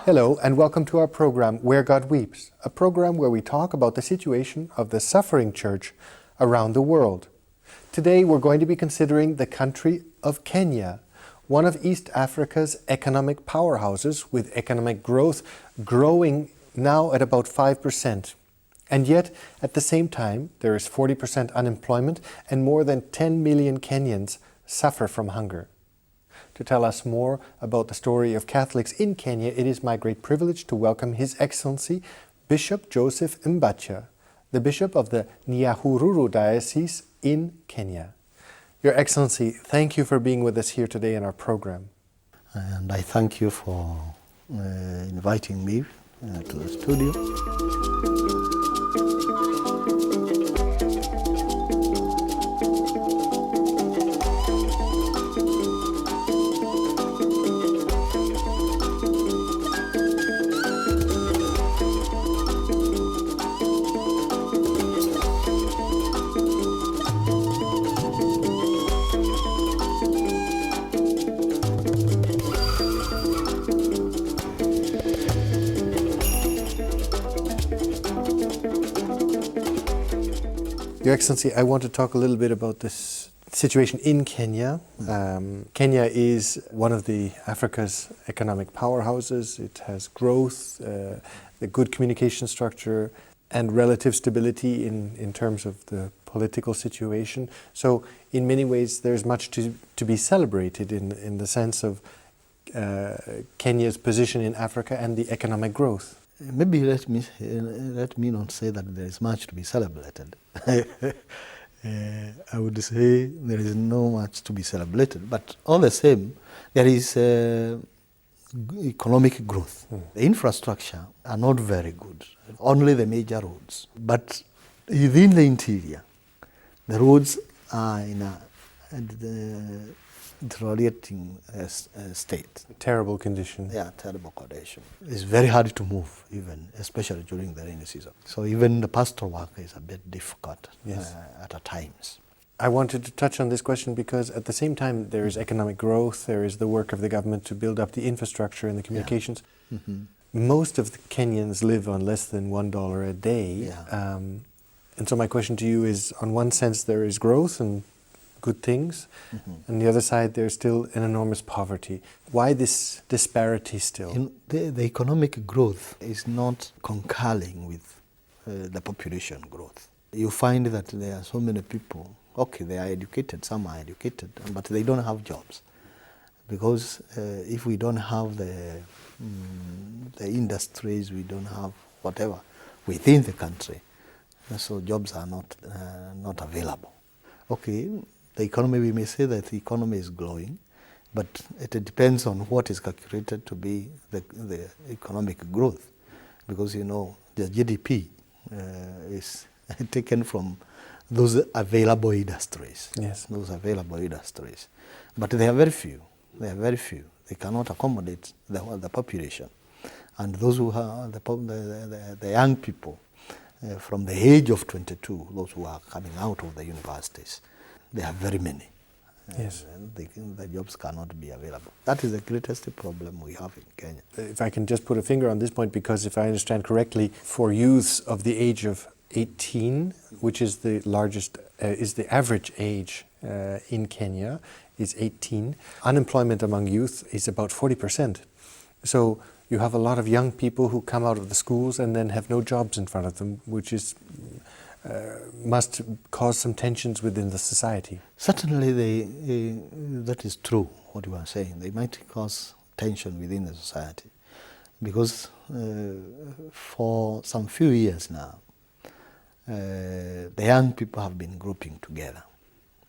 Hello and welcome to our program Where God Weeps, a program where we talk about the situation of the suffering church around the world. Today we're going to be considering the country of Kenya, one of East Africa's economic powerhouses with economic growth growing now at about 5%. And yet, at the same time, there is 40% unemployment and more than 10 million Kenyans suffer from hunger. To tell us more about the story of Catholics in Kenya, it is my great privilege to welcome His Excellency Bishop Joseph Mbatia, the Bishop of the Nyahururu Diocese in Kenya. Your Excellency, thank you for being with us here today in our program. And I thank you for inviting me to the studio. Your Excellency, I want to talk a little bit about this situation in Kenya. Kenya is one of Africa's economic powerhouses. It has growth, a good communication structure, and relative stability in terms of the political situation. So in many ways there's much to be celebrated in the sense of Kenya's position in Africa and the economic growth. Maybe let me not say that there is much to be celebrated. I would say there is no much to be celebrated, but all the same, there is economic growth. The infrastructure are not very good, only the major roads. But within the interior, the roads are in a deteriorating state. Terrible condition. Yeah, terrible condition. It's very hard to move, even, especially during the rainy season. So even the pastoral work is a bit difficult at times. I wanted to touch on this question because at the same time there is economic growth, there is the work of the government to build up the infrastructure and the communications. Yeah. Most of the Kenyans live on less than $1 a day. Yeah. And so my question to you is, on one sense there is growth and good things, and the other side there's still an enormous poverty. Why this disparity still? The economic growth is not concurring with the population growth. You find that there are so many people, okay, they are educated, some are educated, but they don't have jobs. Because if we don't have the industries, we don't have whatever within the country, so jobs are not available. Okay, the economy, we may say that the economy is growing, but it depends on what is calculated to be the economic growth. Because, you know, the GDP is taken from those available industries. Yes. Those available industries. But they are very few. They are very few. They cannot accommodate the population. And those who are the young people, from the age of 22, those who are coming out of the universities, there are very many. Yes. The jobs cannot be available. That is the greatest problem we have in Kenya. If I can just put a finger on this point, because if I understand correctly, for youths of the age of 18, which is the largest, is the average age in Kenya, is 18. Unemployment among youth is about 40%. So you have a lot of young people who come out of the schools and then have no jobs in front of them, which is must cause some tensions within the society. Certainly that is true, what you are saying. They might cause tension within the society. Because for some few years now, the young people have been grouping together.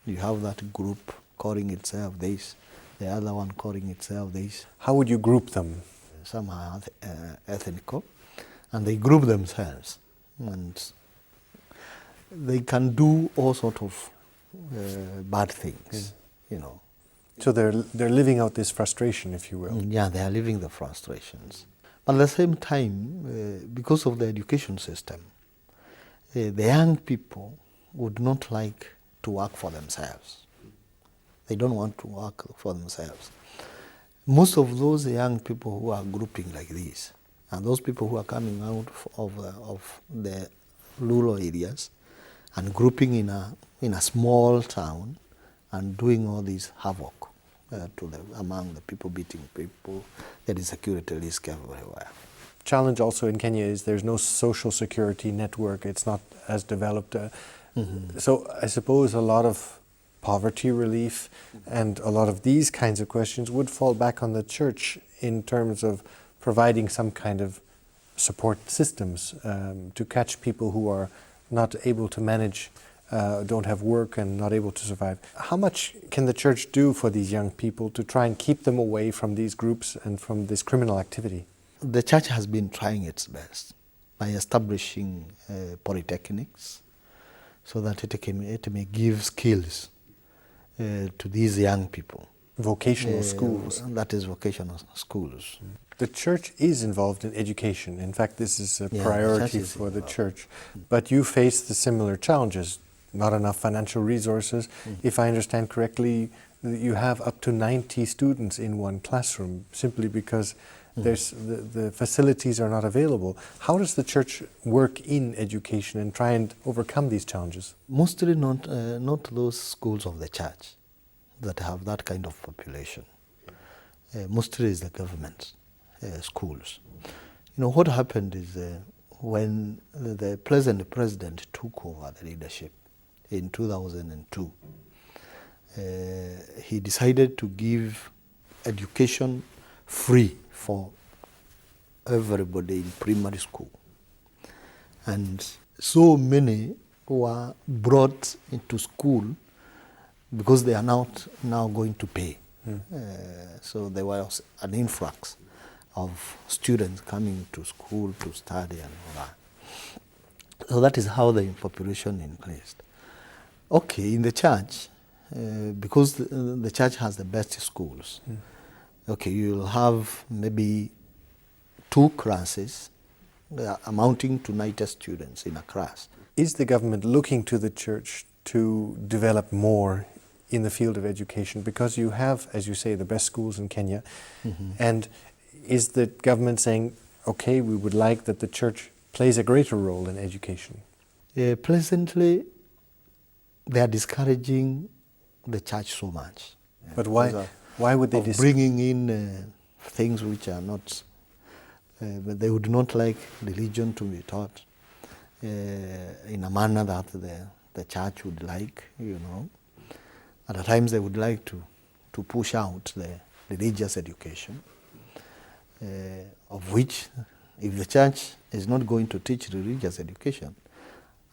You have that group calling itself this, the other one calling itself this. How would you group them? Some are ethnical, and they group themselves. And they can do all sorts of bad things, you know. So they're living out this frustration, if you will. Yeah, they are living the frustrations. But at the same time, because of the education system, the young people would not like to work for themselves. They don't want to work for themselves. most of those young people who are grouping like this, and those people who are coming out of the rural areas and grouping in a small town and doing all this havoc among the people, beating people, there is security risk everywhere. Challenge also in Kenya is there's no social security network. It's not as developed. So I suppose a lot of poverty relief and a lot of these kinds of questions would fall back on the church in terms of providing some kind of support systems to catch people who are not able to manage, don't have work and not able to survive. How much can the church do for these young people to try and keep them away from these groups and from this criminal activity? The church has been trying its best by establishing polytechnics so that it may give skills to these young people. Vocational schools. That is vocational schools. The church is involved in education. In fact, this is a priority for the church. But you face the similar challenges. Not enough financial resources. If I understand correctly, you have up to 90 students in one classroom simply because the facilities are not available. How does the church work in education and try and overcome these challenges? Mostly not those schools of the church that have that kind of population. Mostly is the government schools. You know, what happened is when the present president took over the leadership in 2002, he decided to give education free for everybody in primary school. And so many were brought into school because they are not now going to pay. So there was an influx of students coming to school to study and all that. So that is how the population increased. Okay, in the church, because the church has the best schools, okay, you'll have maybe 2 classes amounting to 90 students in a class. Is the government looking to the church to develop more in the field of education? Because you have, as you say, the best schools in Kenya. And is the government saying, okay, we would like that the church plays a greater role in education? Presently, they are discouraging the church so much. But why would they bringing in things which are not, they would not like religion to be taught in a manner that the church would like, you know. At times they would like to push out the religious education, of which, if the church is not going to teach religious education,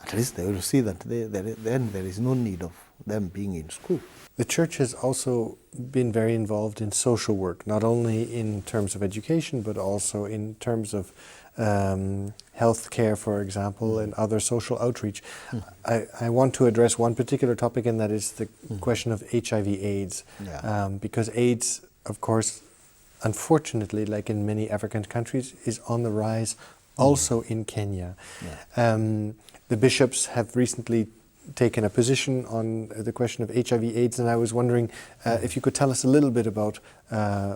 at least they will see that then there is no need of them being in school. The church has also been very involved in social work, not only in terms of education, but also in terms of health care, for example, and other social outreach. I want to address one particular topic, and that is the question of HIV/AIDS. Because AIDS, of course, unfortunately, like in many African countries, is on the rise also in Kenya. The bishops have recently taken a position on the question of HIV/AIDS, and I was wondering if you could tell us a little bit about,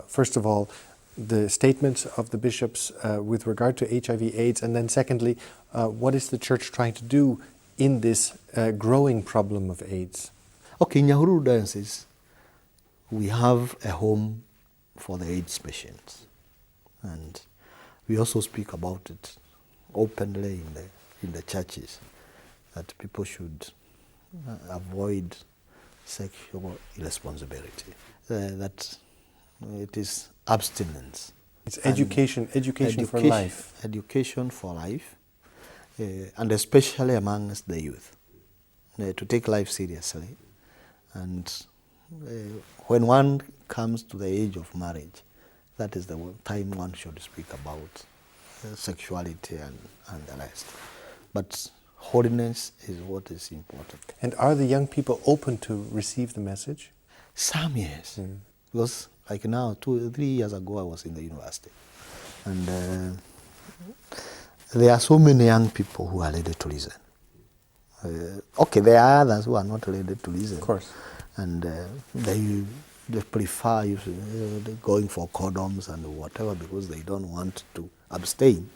first of all, the statements of the bishops with regard to HIV/AIDS, and then secondly, what is the church trying to do in this growing problem of AIDS? Okay, in Nyahururu diocese, we have a home for the AIDS patients, and we also speak about it openly in the churches, that people should avoid sexual irresponsibility, that it is abstinence. It's education for life. Education for life, and especially amongst the youth, to take life seriously. And when one comes to the age of marriage, that is the time one should speak about sexuality and the rest. But holiness is what is important. And are the young people open to receive the message? Some, yes. Because like now, 2-3 years ago, I was in the university. And there are so many young people who are ready to listen. Okay, there are others who are not ready to listen. Of course. And they prefer going for condoms and whatever because they don't want to abstain.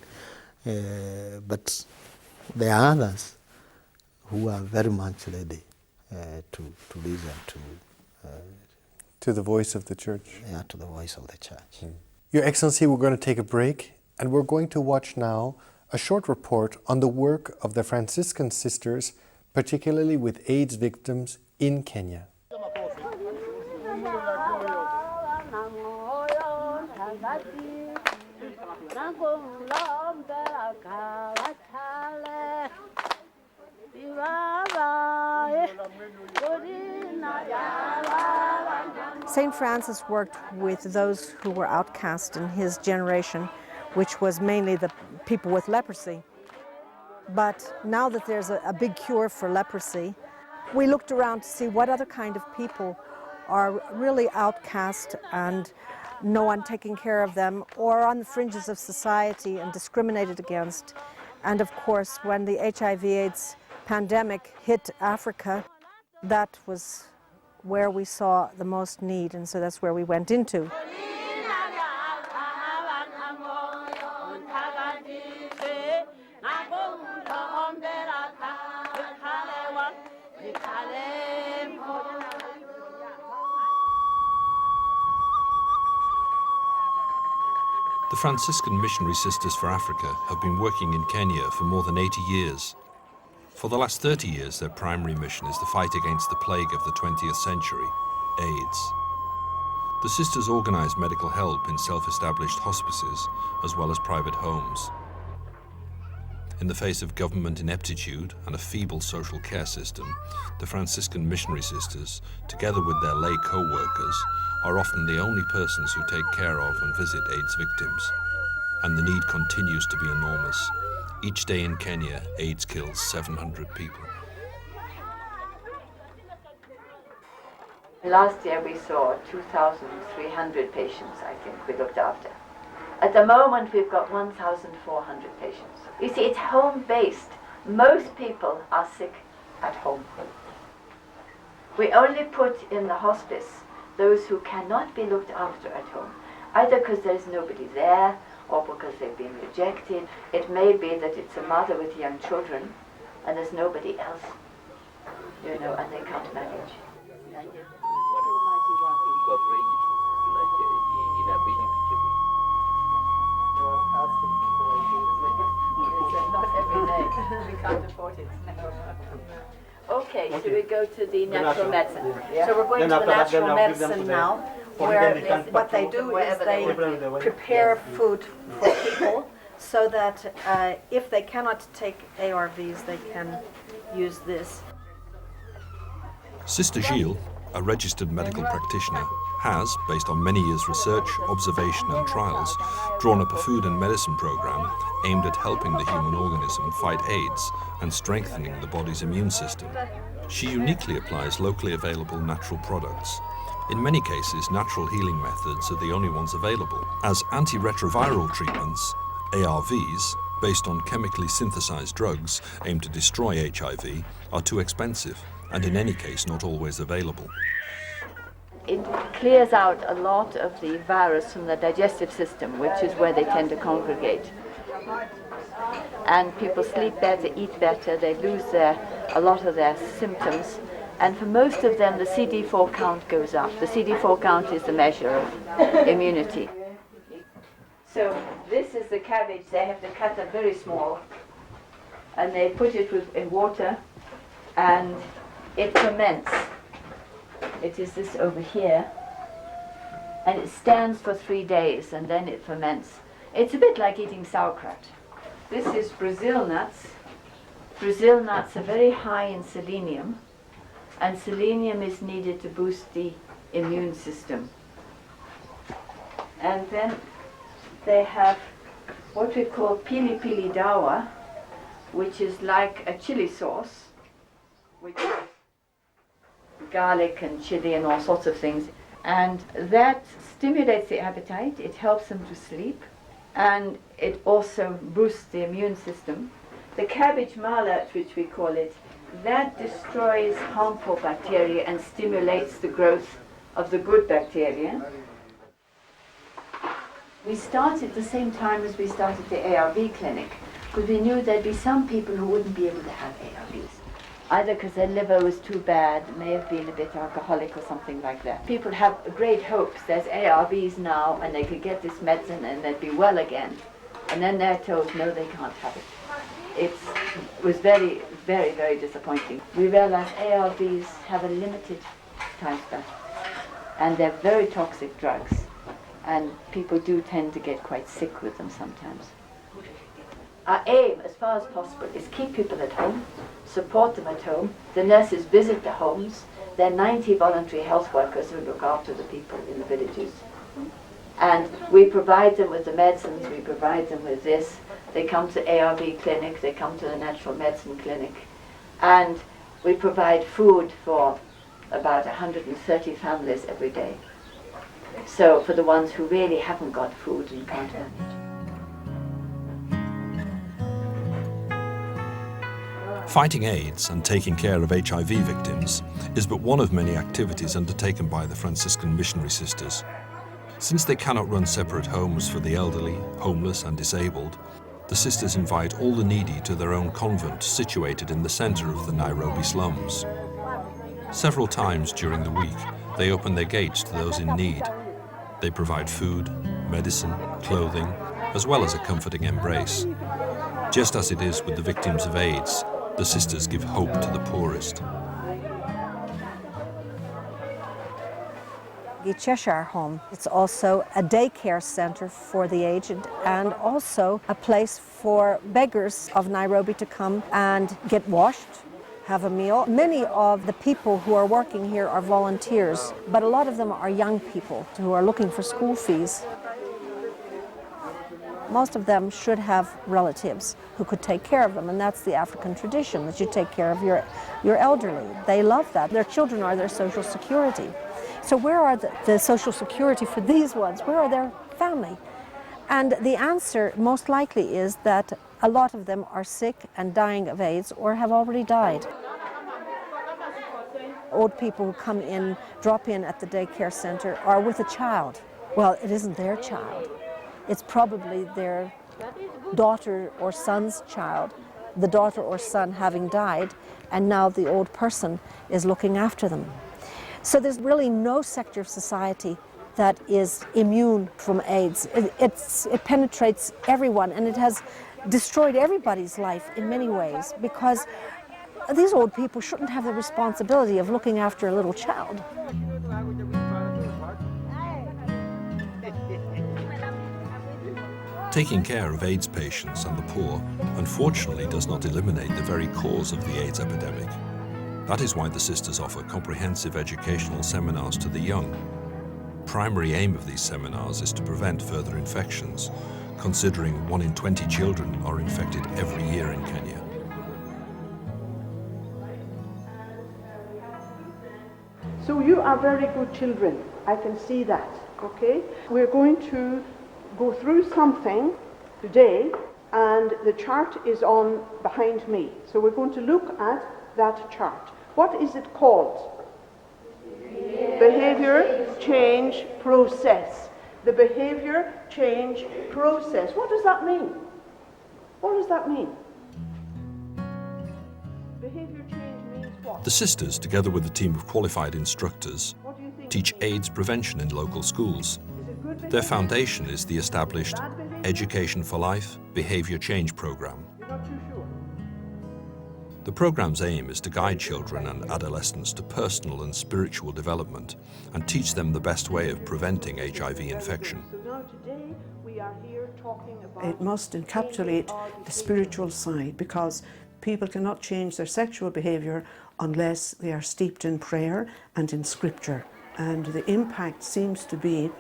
But there are others who are very much ready to listen to the voice of the church. Yeah, to the voice of the church. Your Excellency, we're going to take a break, and we're going to watch now a short report on the work of the Franciscan sisters, particularly with AIDS victims in Kenya. St. Francis worked with those who were outcast in his generation, which was mainly the people with leprosy. But now that there's a big cure for leprosy, we looked around to see what other kind of people are really outcast and no one taking care of them, or on the fringes of society and discriminated against. And of course, when the HIV/AIDS pandemic hit Africa, that was where we saw the most need, and so that's where we went into. The Franciscan Missionary Sisters for Africa have been working in Kenya for more than 80 years. For the last 30 years, their primary mission is the fight against the plague of the 20th century, AIDS. The sisters organize medical help in self-established hospices as well as private homes. In the face of government ineptitude and a feeble social care system, the Franciscan Missionary Sisters, together with their lay co-workers, are often the only persons who take care of and visit AIDS victims. And the need continues to be enormous. Each day in Kenya, AIDS kills 700 people. Last year we saw 2,300 patients, I think, we looked after. At the moment we've got 1,400 patients. You see, it's home-based. Most people are sick at home. We only put in the hospice those who cannot be looked after at home, either because there's nobody there or because they've been rejected. It may be that it's a mother with young children and there's nobody else, you know, and they can't manage. Not every day. We can't afford it. Okay, so we go to the natural medicine. So we're going to the natural medicine now, where what they do is they prepare food for people so that if they cannot take ARVs, they can use this. Sister Gilles, a registered medical practitioner, has, based on many years' research, observation and trials, drawn up a food and medicine program aimed at helping the human organism fight AIDS and strengthening the body's immune system. She uniquely applies locally available natural products. In many cases, natural healing methods are the only ones available, as antiretroviral treatments, ARVs, based on chemically synthesized drugs aimed to destroy HIV, are too expensive and in any case not always available. It clears out a lot of the virus from the digestive system, which is where they tend to congregate. And people sleep better, eat better, they lose a lot of their symptoms. And for most of them, the CD4 count goes up. The CD4 count is the measure of immunity. So this is the cabbage. They have to cut them very small. And they put it in water, and it ferments. It is this over here, and it stands for 3 days, and then it ferments. It's a bit like eating sauerkraut. This is Brazil nuts. Brazil nuts are very high in selenium, and selenium is needed to boost the immune system. And then they have what we call pili pili dawa, which is like a chili sauce, which is garlic and chili and all sorts of things, and that stimulates the appetite, it helps them to sleep, and it also boosts the immune system. The cabbage mallet, which we call it, that destroys harmful bacteria and stimulates the growth of the good bacteria. We started the same time as we started the ARV clinic, because we knew there'd be some people who wouldn't be able to have ARVs. Either because their liver was too bad, may have been a bit alcoholic or something like that. People have great hopes. There's ARVs now and they could get this medicine and they'd be well again. And then they're told, no, they can't have it. It was very, very, very disappointing. We realized ARVs have a limited time span and they're very toxic drugs. And people do tend to get quite sick with them sometimes. Our aim, as far as possible, is keep people at home, support them at home. The nurses visit the homes. There are 90 voluntary health workers who look after the people in the villages. And we provide them with the medicines, we provide them with this. They come to ARV clinic, they come to the natural medicine clinic. And we provide food for about 130 families every day. So for the ones who really haven't got food and can't earn it. Fighting AIDS and taking care of HIV victims is but one of many activities undertaken by the Franciscan Missionary Sisters. Since they cannot run separate homes for the elderly, homeless and disabled, the sisters invite all the needy to their own convent situated in the centre of the Nairobi slums. Several times during the week, they open their gates to those in need. They provide food, medicine, clothing, as well as a comforting embrace. Just as it is with the victims of AIDS, the sisters give hope to the poorest. The Cheshire Home. It's also a daycare centre for the aged and also a place for beggars of Nairobi to come and get washed, have a meal. Many of the people who are working here are volunteers, but a lot of them are young people who are looking for school fees. Most of them should have relatives who could take care of them, and that's the African tradition, that you take care of your elderly. They love that. Their children are their social security. So where are the social security for these ones? Where are their family? And the answer most likely is that a lot of them are sick and dying of AIDS or have already died. Old people who come in, drop in at the daycare center are with a child. Well, it isn't their child. It's probably their daughter or son's child, the daughter or son having died, and now the old person is looking after them. So there's really no sector of society that is immune from AIDS. It penetrates everyone, and it has destroyed everybody's life in many ways, because these old people shouldn't have the responsibility of looking after a little child. Taking care of AIDS patients and the poor, unfortunately, does not eliminate the very cause of the AIDS epidemic. That is why the sisters offer comprehensive educational seminars to the young. Primary aim of these seminars is to prevent further infections, considering 1 in 20 children are infected every year in Kenya. So you are very good children, I can see that, okay? We're going to go through something today, and the chart is on behind me. So we're going to look at that chart. What is it called? Behavior change process. The behavior change process. What does that mean? What does that mean? Behavior change means what? The sisters, together with a team of qualified instructors, teach AIDS prevention in local schools. Their foundation is the established Education for Life Behavior Change Program. The program's aim is to guide children and adolescents to personal and spiritual development and teach them the best way of preventing HIV infection. It must encapsulate the spiritual side, because people cannot change their sexual behaviour unless they are steeped in prayer and in scripture. And the impact seems to be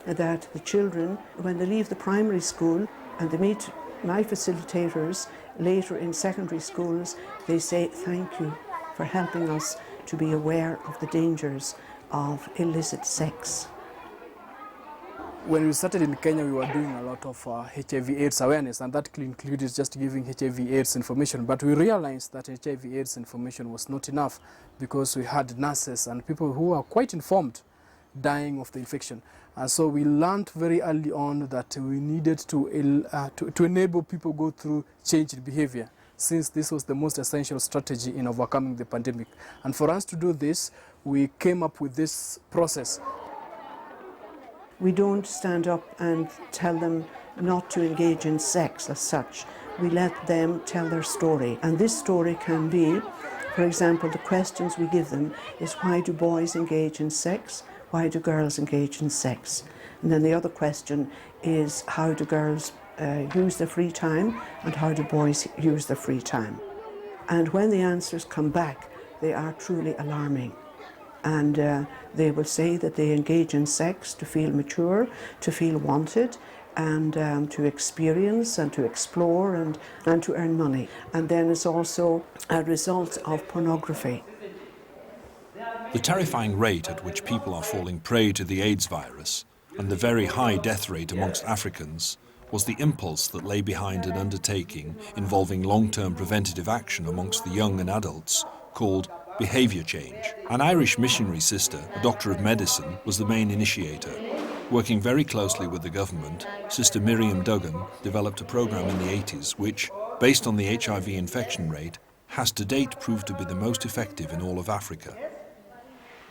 that the children, when they leave the primary school and they meet my facilitators later in secondary schools, they say, thank you for helping us to be aware of the dangers of illicit sex. When we started in Kenya, we were doing a lot of HIV/AIDS awareness, and that included just giving HIV/AIDS information. But we realized that HIV/AIDS information was not enough, because we had nurses and people who were quite informed dying of the infection. And so we learned very early on that we needed to enable people go through change in behavior, since this was the most essential strategy in overcoming the pandemic. And for us to do this, we came up with this process. We don't stand up and tell them not to engage in sex as such. We let them tell their story. And this story can be, for example, the questions we give them is, why do boys engage in sex? Why do girls engage in sex? And then the other question is, how do girls use their free time, and how do boys use their free time? And when the answers come back, they are truly alarming. And they will say that they engage in sex to feel mature, to feel wanted, and to experience and to explore and to earn money. And then it's also a result of pornography. The terrifying rate at which people are falling prey to the AIDS virus and the very high death rate amongst Africans was the impulse that lay behind an undertaking involving long-term preventative action amongst the young and adults called behaviour change. An Irish missionary sister, a doctor of medicine, was the main initiator. Working very closely with the government, Sister Miriam Duggan developed a programme in the 80s which, based on the HIV infection rate, has to date proved to be the most effective in all of Africa.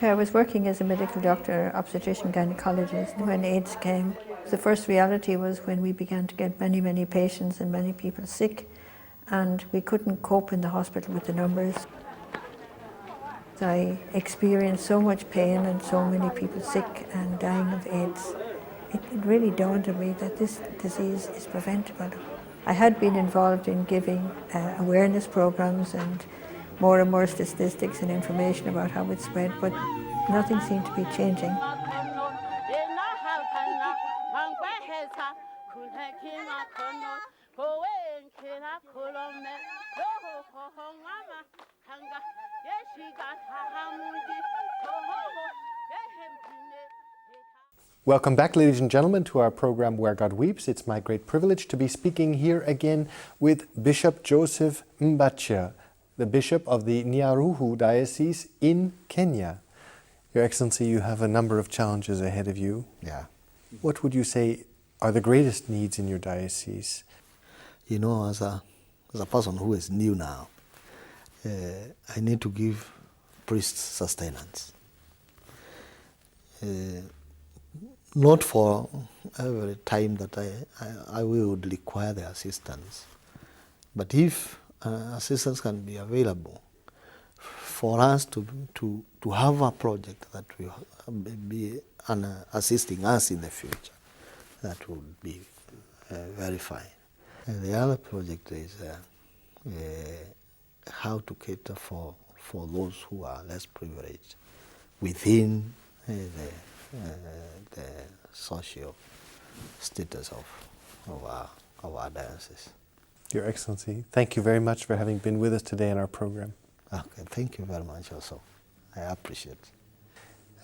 I was working as a medical doctor, obstetrician, gynecologist when AIDS came. The first reality was when we began to get many, many patients and many people sick, and we couldn't cope in the hospital with the numbers. I experienced so much pain and so many people sick and dying of AIDS. It really dawned on me that this disease is preventable. I had been involved in giving awareness programs and more statistics and information about how it spread, but nothing seemed to be changing. Welcome back, ladies and gentlemen, to our program Where God Weeps. It's my great privilege to be speaking here again with Bishop Joseph Mbatia, the Bishop of the Nyahururu Diocese in Kenya. Your Excellency, you have a number of challenges ahead of you. Yeah. What would you say are the greatest needs in your diocese? You know, as a person who is new now, I need to give priests sustenance. Not for every time that I would require their assistance, but if assistance can be available for us to have a project that will be assisting us in the future, that would be very fine. And the other project is how to cater for those who are less privileged within the social status of our diocese. Your Excellency, thank you very much for having been with us today in our program. Okay, thank you very much also. I appreciate it.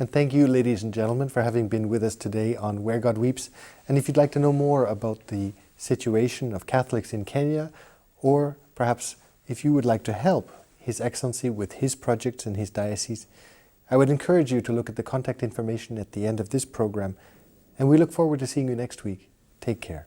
And thank you, ladies and gentlemen, for having been with us today on Where God Weeps. And if you'd like to know more about the situation of Catholics in Kenya, or perhaps if you would like to help His Excellency with his projects in his diocese, I would encourage you to look at the contact information at the end of this program. And we look forward to seeing you next week. Take care.